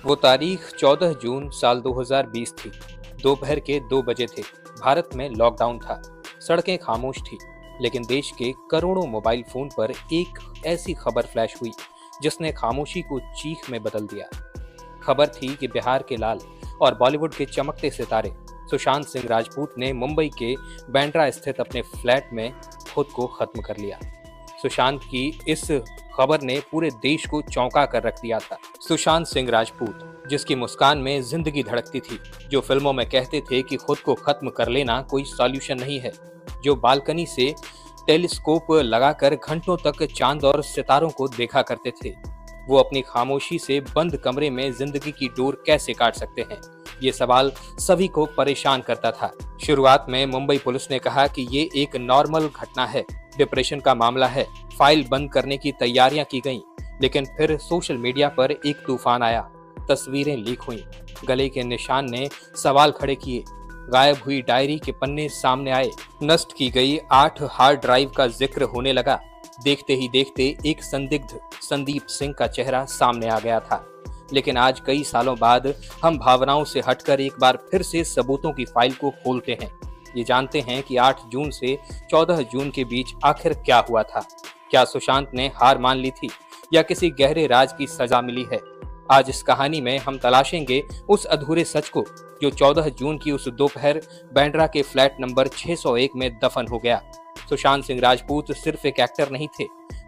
वो तारीख 14 जून साल 2020 थी। दोपहर के 2 बजे थे। भारत में लॉकडाउन था। सड़कें खामोश थी, लेकिन देश के करोड़ों मोबाइल फोन पर एक ऐसी खबर फ्लैश हुई जिसने खामोशी को चीख में बदल दिया। खबर थी कि बिहार के लाल और बॉलीवुड के चमकते सितारे सुशांत सिंह राजपूत ने मुंबई के बांद्रा स्थित अपने फ्लैट में खुद को खत्म कर लिया। सुशांत की इस खबर ने पूरे देश को चौंका कर रख दिया था। सुशांत सिंह राजपूत, जिसकी मुस्कान में जिंदगी धड़कती थी, जो फिल्मों में कहते थे कि खुद को खत्म कर लेना कोई सॉल्यूशन नहीं है, जो बालकनी से टेलीस्कोप लगाकर घंटों तक चांद और सितारों को देखा करते थे, वो अपनी खामोशी से बंद कमरे में जिंदगी की डोर कैसे काट सकते हैं? ये सवाल सभी को परेशान करता था। शुरुआत में मुंबई पुलिस ने कहा कि ये एक नॉर्मल घटना है, डिप्रेशन का मामला है, फाइल बंद करने की तैयारियां की गईं। लेकिन फिर सोशल मीडिया पर एक तूफान आया। तस्वीरें लीक हुईं, गले के निशान ने सवाल खड़े किए, गायब हुई डायरी के पन्ने सामने आए, नष्ट की गई 8 हार्ड ड्राइव का जिक्र होने लगा। देखते ही देखते एक संदिग्ध संदीप सिंह का चेहरा सामने आ गया था। लेकिन आज कई सालों बाद हम भावनाओं से हटकर एक बार फिर से सबूतों की फाइल को खोलते हैं। ये जानते हैं कि 8 जून से 14 जून के बीच आखिर क्या हुआ था। क्या सुशांत ने हार मान ली थी या किसी गहरे राज की सजा मिली है? आज इस कहानी में हम तलाशेंगे उस अधूरे सच को जो 14 जून की उस दोपहर बांद्रा के फ्लैट नंबर 601 में दफन हो गया। सुशांत सिंह राजपूत सिर्फ एक एक्टर नहीं थे,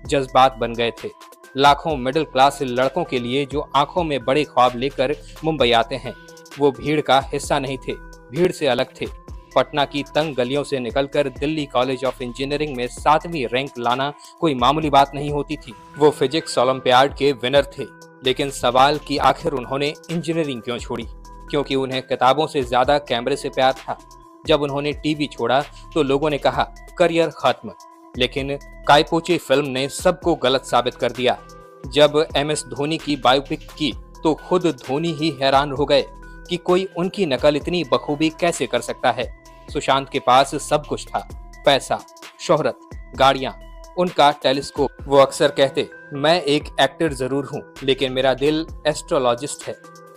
जज्बात बन गए थे। लाखों मिडिल क्लास लड़कों के लिए जो आंखों में बड़े ख्वाब लेकर मुंबई आते हैं, वो भीड़ का हिस्सा नहीं थे, भीड़ से अलग थे। पटना की तंग गलियों से निकलकर दिल्ली कॉलेज ऑफ इंजीनियरिंग में 7वीं रैंक लाना कोई मामूली बात नहीं होती थी। वो फिजिक्स ओलंपियाड के विनर थे, लेकिन सवाल कि आखिर उन्होंने इंजीनियरिंग क्यों छोड़ी? क्योंकि उन्हें किताबों से ज्यादा कैमरे से प्यार था। जब उन्होंने टीवी छोड़ा तो लोगों ने कहा करियर खत्म, लेकिन कायपोचे फिल्म ने सबको गलत साबित कर दिया। जब MS धोनी की बायोपिक की तो खुद धोनी ही हैरान हो गए कि कोई उनकी नकल इतनी बखूबी कैसे कर सकता है। सुशांत के पास सब कुछ था, पैसा, शोहरत, गाड़ियां, उनका टेलीस्कोप। वो अक्सर कहते, मैं एक एक्टर जरूर हूं, लेकिन मेरा दिल एस्ट्रोलॉजिस्ट है।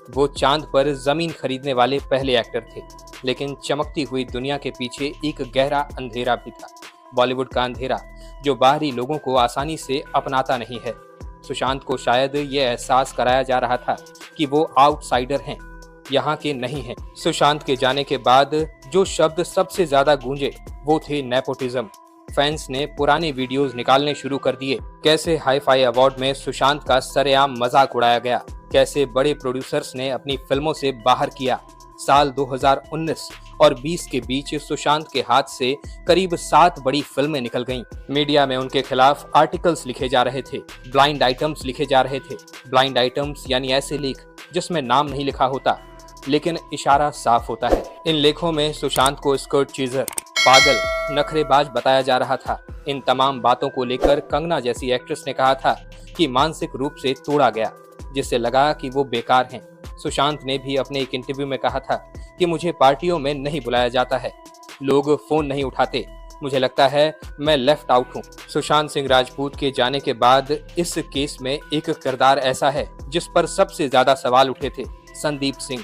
वो चांद पर जमीन खरीदने वाले पहले एक्टर थे, लेकिन चमकती हुई दुनिया के पीछे एक गहरा अंधेरा भी था। बॉलीवुड का अंधेरा, जो बाहरी लोगों को आसानी से अपनाता नहीं है। सुशांत को शायद ये एहसास कराया जा रहा था कि वो आउटसाइडर हैं, यहाँ के नहीं हैं। सुशांत के जाने के बाद जो शब्द सबसे ज्यादा गूंजे वो थे नेपोटिज्म। फैंस ने पुराने वीडियोस निकालने शुरू कर दिए। कैसे हाई-फाई अवार्ड में सुशांत का सरेआम मजाक उड़ाया गया, कैसे बड़े प्रोड्यूसर्स ने अपनी फिल्मों से बाहर किया। साल 2019 और 20 के बीच सुशांत के हाथ से करीब 7 बड़ी फिल्में निकल गईं। मीडिया में उनके खिलाफ आर्टिकल्स लिखे जा रहे थे, ब्लाइंड आइटम्स लिखे जा रहे थे। ब्लाइंड आइटम्स यानी ऐसे लेख जिसमें नाम नहीं लिखा होता, लेकिन इशारा साफ होता है। इन लेखों में सुशांत को स्कर्ट चीजर, पागल, नखरेबाज बताया जा रहा था। इन तमाम बातों को लेकर कंगना जैसी एक्ट्रेस ने कहा था कि मानसिक रूप से तोड़ा गया, जिससे लगा कि वो बेकार हैं। सुशांत ने भी अपने एक इंटरव्यू में कहा था कि मुझे पार्टियों में नहीं बुलाया जाता है, लोग फोन नहीं उठाते, मुझे लगता है मैं लेफ्ट आउट हूँ। सुशांत सिंह राजपूत के जाने के बाद इस केस में एक किरदार ऐसा है जिस पर सबसे ज्यादा सवाल उठे थे, संदीप सिंह।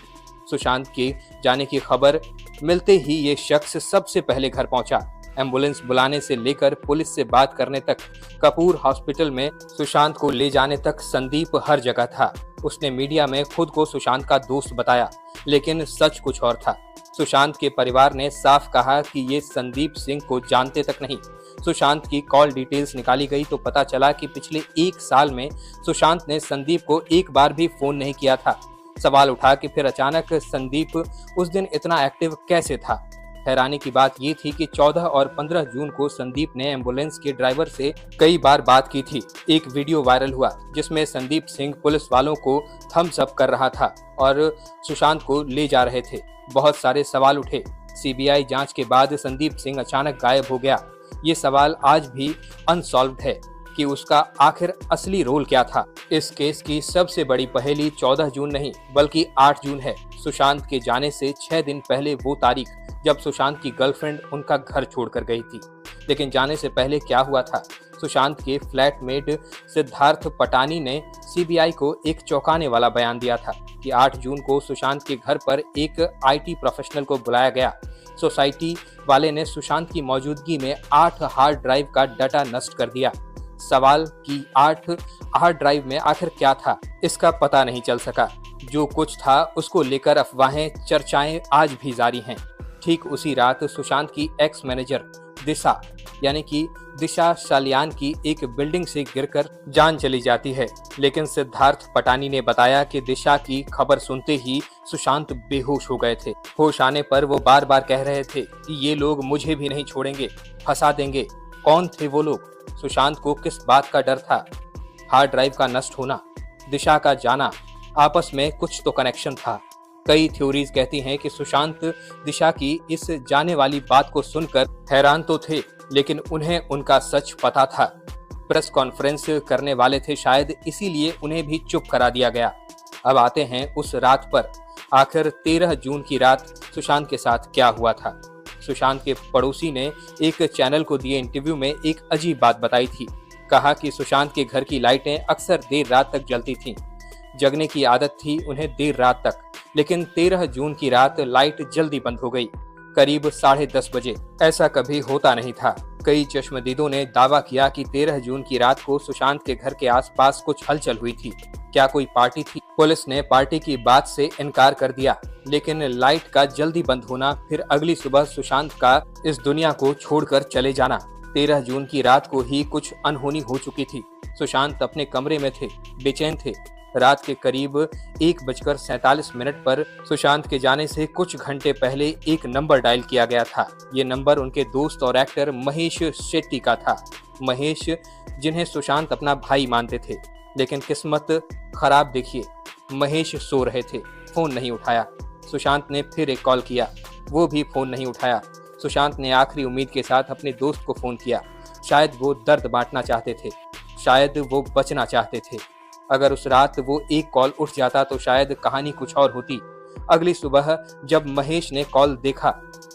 सुशांत के जाने की खबर मिलते ही ये शख्स सबसे पहले घर पहुंचा। एम्बुलेंस बुलाने से लेकर पुलिस से बात करने तक, कपूर हॉस्पिटल में सुशांत को ले जाने तक संदीप हर जगह था। उसने मीडिया में खुद को सुशांत का दोस्त बताया, लेकिन सच कुछ और था। सुशांत के परिवार ने साफ कहा कि ये संदीप सिंह को जानते तक नहीं। सुशांत की कॉल डिटेल्स निकाली गई तो पता चला कि पिछले 1 साल में सुशांत ने संदीप को एक बार भी फोन नहीं किया था। सवाल उठा कि फिर अचानक संदीप उस दिन इतना एक्टिव कैसे था। हैरानी की बात ये थी कि 14 और 15 जून को संदीप ने एम्बुलेंस के ड्राइवर से कई बार बात की थी। एक वीडियो वायरल हुआ जिसमें संदीप सिंह पुलिस वालों को थम्स अप कर रहा था और सुशांत को ले जा रहे थे। बहुत सारे सवाल उठे। CBI जांच के बाद संदीप सिंह अचानक गायब हो गया। ये सवाल आज भी अनसॉल्व्ड है कि उसका आखिर असली रोल क्या था। इस केस की सबसे बड़ी पहेली 14 जून नहीं बल्कि 8 जून है। सुशांत के जाने से 6 दिन पहले वो तारीख जब सुशांत की गर्लफ्रेंड उनका घर छोड़कर गई थी। लेकिन जाने से पहले क्या हुआ था? सुशांत के फ्लैटमेट सिद्धार्थ पटानी ने CBI को एक चौंकाने वाला बयान दिया था। कि 8 जून को सुशांत के घर पर एक आईटी प्रोफेशनल को बुलाया गया। सोसाइटी वाले ने सुशांत की मौजूदगी में 8 हार्ड ड्राइव का डाटा नष्ट कर दिया। सवाल कि 8 हार्ड ड्राइव में आखिर क्या था, इसका पता नहीं चल सका। जो कुछ था उसको लेकर अफवाहें, चर्चाएं आज भी जारी हैं। ठीक उसी रात सुशांत की एक्स मैनेजर दिशा यानी कि दिशा सालियान की एक बिल्डिंग से गिरकर जान चली जाती है। लेकिन सिद्धार्थ पटानी ने बताया कि दिशा की खबर सुनते ही सुशांत बेहोश हो गए थे। होश आने पर वो बार बार कह रहे थे कि ये लोग मुझे भी नहीं छोड़ेंगे, फंसा देंगे। कौन थे वो लोग? सुशांत को किस बात का डर था? हार्ड ड्राइव का नष्ट होना, दिशा का जाना, आपस में कुछ तो कनेक्शन था। कई थ्योरीज कहती हैं कि सुशांत दिशा की इस जाने वाली बात को सुनकर हैरान तो थे, लेकिन उन्हें उनका सच पता था। प्रेस कॉन्फ्रेंस करने वाले थे शायद, इसीलिए उन्हें भी चुप करा दिया गया। अब आते हैं उस रात पर। आखिर 13 जून की रात सुशांत के साथ क्या हुआ था? सुशांत के पड़ोसी ने एक चैनल को दिए इंटरव्यू में एक अजीब बात बताई थी। कहा कि सुशांत के घर की लाइटें अक्सर देर रात तक जलती थीं। जगने की आदत थी उन्हें देर रात तक, लेकिन 13 जून की रात लाइट जल्दी बंद हो गई, करीब 10:30 बजे। ऐसा कभी होता नहीं था। कई चश्मदीदों ने दावा किया कि 13 जून की रात को सुशांत के घर के आसपास कुछ हलचल हुई थी। क्या कोई पार्टी थी? पुलिस ने पार्टी की बात से इनकार कर दिया, लेकिन लाइट का जल्दी बंद होना, फिर अगली सुबह सुशांत का इस दुनिया को छोड़कर चले जाना। 13 जून की रात को ही कुछ अनहोनी हो चुकी थी। सुशांत अपने कमरे में थे, बेचैन थे। रात के करीब 1:47 पर सुशांत के जाने से कुछ घंटे पहले एक नंबर डायल किया गया था। ये नंबर उनके दोस्त और एक्टर महेश शेट्टी का था। महेश, जिन्हें सुशांत अपना भाई मानते थे, लेकिन किस्मत खराब देखिए, महेश सो रहे थे, फोन नहीं उठाया। सुशांत ने फिर एक कॉल किया, वो भी फोन नहीं उठाया। सुशांत ने आखिरी उम्मीद के साथ अपने दोस्त को फोन किया। शायद वो दर्द बांटना चाहते थे, शायद वो बचना चाहते थे। अगर उस रात वो एक कॉल उठ जाता तो शायद कहानी कुछ और होती। अगली सुबह जब महेश ने कॉल देखा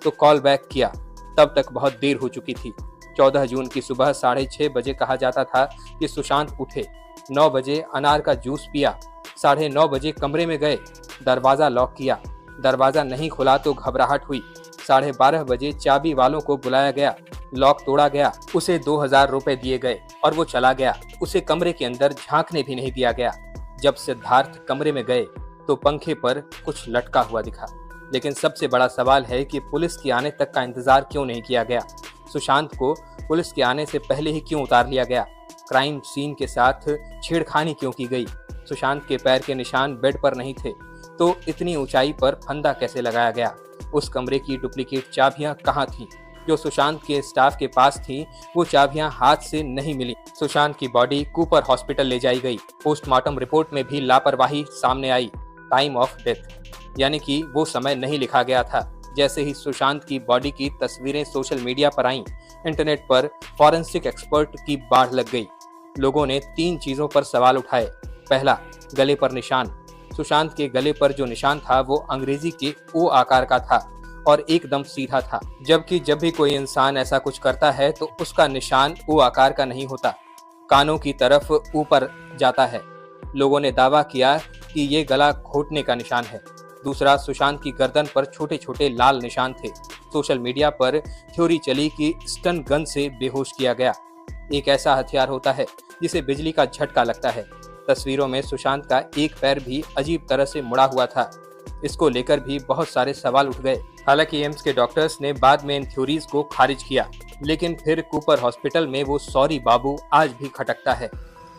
तो कॉल बैक किया, तब तक बहुत देर हो चुकी थी। 14 जून की सुबह 6:30 बजे कहा जाता था कि सुशांत उठे। 9 बजे अनार का जूस पिया, 9:30 बजे कमरे में गए, दरवाजा लॉक किया, दरवाजा नहीं खुला तो घबराहट हुई। 12:30 बजे चाबी वालों को बुलाया गया, लॉक तोड़ा गया, उसे 2000 रुपए दिए गए और वो चला गया। उसे कमरे के अंदर झांकने भी नहीं दिया गया। जब सिद्धार्थ कमरे में गए तो पंखे पर कुछ लटका हुआ दिखा। लेकिन सबसे बड़ा सवाल है कि पुलिस के आने तक का इंतजार क्यों नहीं किया गया? सुशांत को पुलिस के आने से पहले ही क्यों उतार लिया गया? क्राइम सीन के साथ छेड़खानी क्यों की गई? सुशांत के पैर के निशान बेड पर नहीं थे, तो इतनी ऊंचाई पर फंदा कैसे लगाया गया? उस कमरे की डुप्लीकेट चाबियां कहाँ थीं? जो सुशांत के स्टाफ के पास थी, वो चाबियां हाथ से नहीं मिली। सुशांत की बॉडी कूपर हॉस्पिटल ले जाई गई। पोस्टमार्टम रिपोर्ट में भी लापरवाही सामने आई। टाइम ऑफ डेथ यानी कि वो समय नहीं लिखा गया था। जैसे ही सुशांत की बॉडी की तस्वीरें सोशल मीडिया पर आईं, इंटरनेट पर फॉरेंसिक एक्सपर्ट की बाढ़ लग गई। लोगों ने 3 चीजों पर सवाल उठाए। पहला, गले पर निशान। सुशांत के गले पर जो निशान था वो अंग्रेजी के ओ आकार का था और एकदम सीधा था, जबकि जब भी कोई इंसान ऐसा कुछ करता है तो उसका निशान ओ आकार का नहीं होता, कानों की तरफ ऊपर जाता है। लोगों ने दावा किया कि ये गला घोटने का निशान है। दूसरा, सुशांत की गर्दन पर छोटे छोटे लाल निशान थे। सोशल मीडिया पर थ्योरी चली कि स्टन गन से बेहोश किया गया। एक ऐसा हथियार होता है जिसे बिजली का झटका लगता है। तस्वीरों में सुशांत का एक पैर भी अजीब तरह से मुड़ा हुआ था। इसको लेकर भी बहुत सारे सवाल उठ गए। हालांकि एम्स के डॉक्टर्स ने बाद में इन थ्योरीज को खारिज किया, लेकिन फिर कूपर हॉस्पिटल में वो सॉरी बाबू आज भी खटकता है।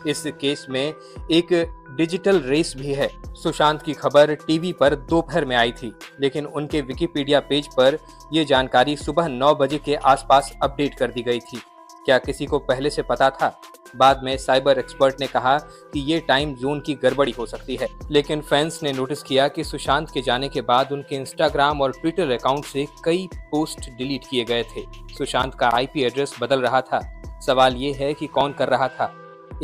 इस केस में एक डिजिटल रेस भी है। सुशांत की खबर टीवी पर दोपहर में आई थी, लेकिन उनके विकिपीडिया पेज पर यह जानकारी सुबह 9 बजे के आसपास अपडेट कर दी गई थी। क्या किसी को पहले से पता था? बाद में साइबर एक्सपर्ट ने कहा कि ये टाइम जोन की गड़बड़ी हो सकती है, लेकिन फैंस ने नोटिस किया कि सुशांत के जाने के बाद उनके इंस्टाग्राम और ट्विटर अकाउंट से कई पोस्ट डिलीट किए गए थे। सुशांत का आईपी एड्रेस बदल रहा था। सवाल ये है कि कौन कर रहा था?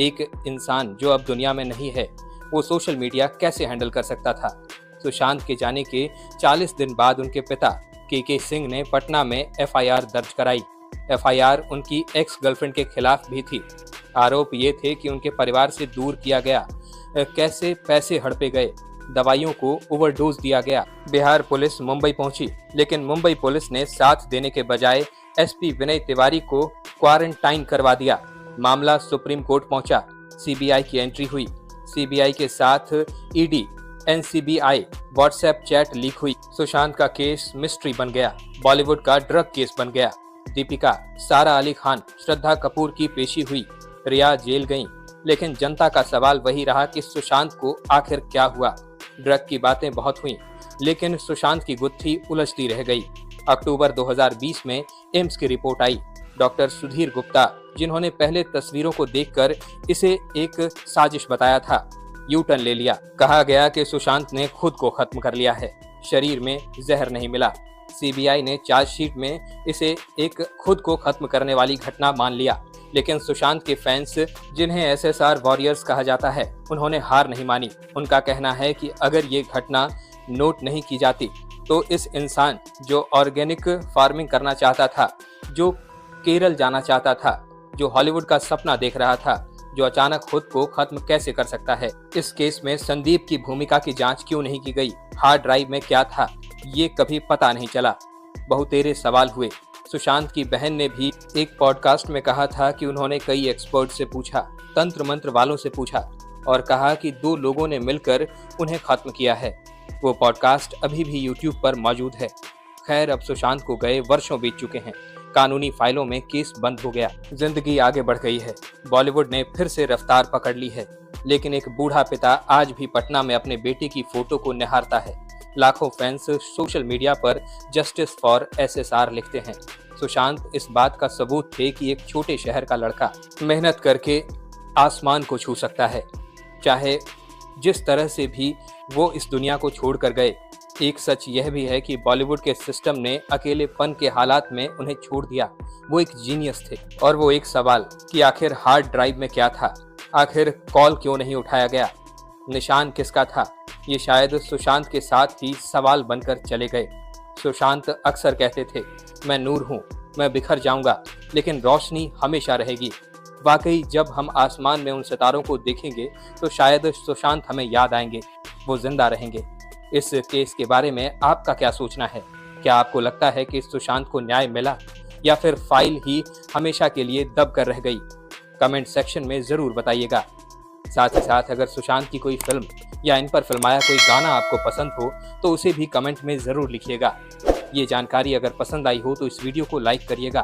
एक इंसान जो अब दुनिया में नहीं है, वो सोशल मीडिया कैसे हैंडल कर सकता था? सुशांत के जाने के 40 दिन बाद उनके पिता के सिंह ने पटना में एफआईआर दर्ज कराई। एफआईआर उनकी एक्स गर्लफ्रेंड के खिलाफ भी थी। आरोप ये थे कि उनके परिवार से दूर किया गया, कैसे पैसे हड़पे गए, दवाइयों को ओवरडोज दिया गया। बिहार पुलिस मुंबई पहुंची, लेकिन मुंबई पुलिस ने साथ देने के बजाय एसपी विनय तिवारी को क्वारंटाइन करवा दिया। मामला सुप्रीम कोर्ट पहुंचा, सीबीआई की एंट्री हुई। सीबीआई के साथ ED, NCBI, WhatsApp chat leak हुई। सुशांत का केस मिस्ट्री बन गया, बॉलीवुड का ड्रग केस बन गया। दीपिका, सारा अली खान, श्रद्धा कपूर की पेशी हुई, रिया जेल गईं, लेकिन जनता का सवाल वही रहा कि सुशांत को आखिर क्या हुआ। ड्रग की बातें बहुत हुई, लेकिन सुशांत की गुत्थी उलझती रह गई। अक्टूबर 2020 में एम्स की रिपोर्ट आई। डॉक्टर सुधीर गुप्ता, जिन्होंने पहले तस्वीरों को देखकर इसे एक साजिश बताया था, यू टर्न ले लिया। कहा गया कि सुशांत ने खुद को खत्म कर लिया है, शरीर में जहर नहीं मिला। सीबीआई ने चार्जशीट में इसे एक खुद को खत्म करने वाली घटना मान लिया, लेकिन सुशांत के फैंस, जिन्हें एसएसआर वॉरियर्स कहा जाता है, उन्होंने हार नहीं मानी। उनका कहना है कि अगर ये घटना नोट नहीं की जाती तो इस इंसान जो ऑर्गेनिक फार्मिंग करना चाहता था, जो केरल जाना चाहता था, जो हॉलीवुड का सपना देख रहा था, जो अचानक खुद को खत्म कैसे कर सकता है। इस केस में संदीप की भूमिका की जांच क्यों नहीं की गई? हार्ड ड्राइव में क्या था, ये कभी पता नहीं चला। बहुतेरे सवाल हुए। सुशांत की बहन ने भी एक पॉडकास्ट में कहा था कि उन्होंने कई एक्सपर्ट से पूछा, तंत्र मंत्र वालों से पूछा, और कहा कि 2 लोगों ने मिलकर उन्हें खत्म किया है। वो पॉडकास्ट अभी भी यूट्यूब पर मौजूद है। खैर, अब सुशांत को गए वर्षों बीत चुके हैं, कानूनी फाइलों में केस बंद हो गया, जिंदगी आगे बढ़ गई है। बॉलीवुड ने फिर से रफ्तार पकड़ ली है, लेकिन एक बूढ़ा पिता आज भी पटना में अपने बेटे की फोटो को निहारता है। लाखों फैंस सोशल मीडिया पर जस्टिस फॉर एसएसआर लिखते हैं। सुशांत इस बात का सबूत थे कि एक छोटे शहर का लड़का मेहनत करके आसमान को छू सकता है, चाहे जिस तरह से भी वो इस दुनिया को छोड़कर गए। एक सच यह भी है कि बॉलीवुड के सिस्टम ने अकेलेपन के हालात में उन्हें छोड़ दिया। वो एक जीनियस थे। और वो एक सवाल कि आखिर हार्ड ड्राइव में क्या था, आखिर कॉल क्यों नहीं उठाया गया, निशान किसका था, ये शायद सुशांत के साथ ही सवाल बनकर चले गए। सुशांत अक्सर कहते थे, मैं नूर हूँ, मैं बिखर जाऊंगा, लेकिन रोशनी हमेशा रहेगी। वाकई जब हम आसमान में उन सितारों को देखेंगे तो शायद सुशांत हमें याद आएंगे, वो जिंदा रहेंगे। इस केस के बारे में आपका क्या सोचना है? क्या आपको लगता है कि सुशांत को न्याय मिला, या फिर फाइल ही हमेशा के लिए दब कर रह गई? कमेंट सेक्शन में जरूर बताइएगा। साथ ही साथ अगर सुशांत की कोई फिल्म या इन पर फिल्माया कोई गाना आपको पसंद हो तो उसे भी कमेंट में जरूर लिखिएगा। ये जानकारी अगर पसंद आई हो तो इस वीडियो को लाइक करिएगा।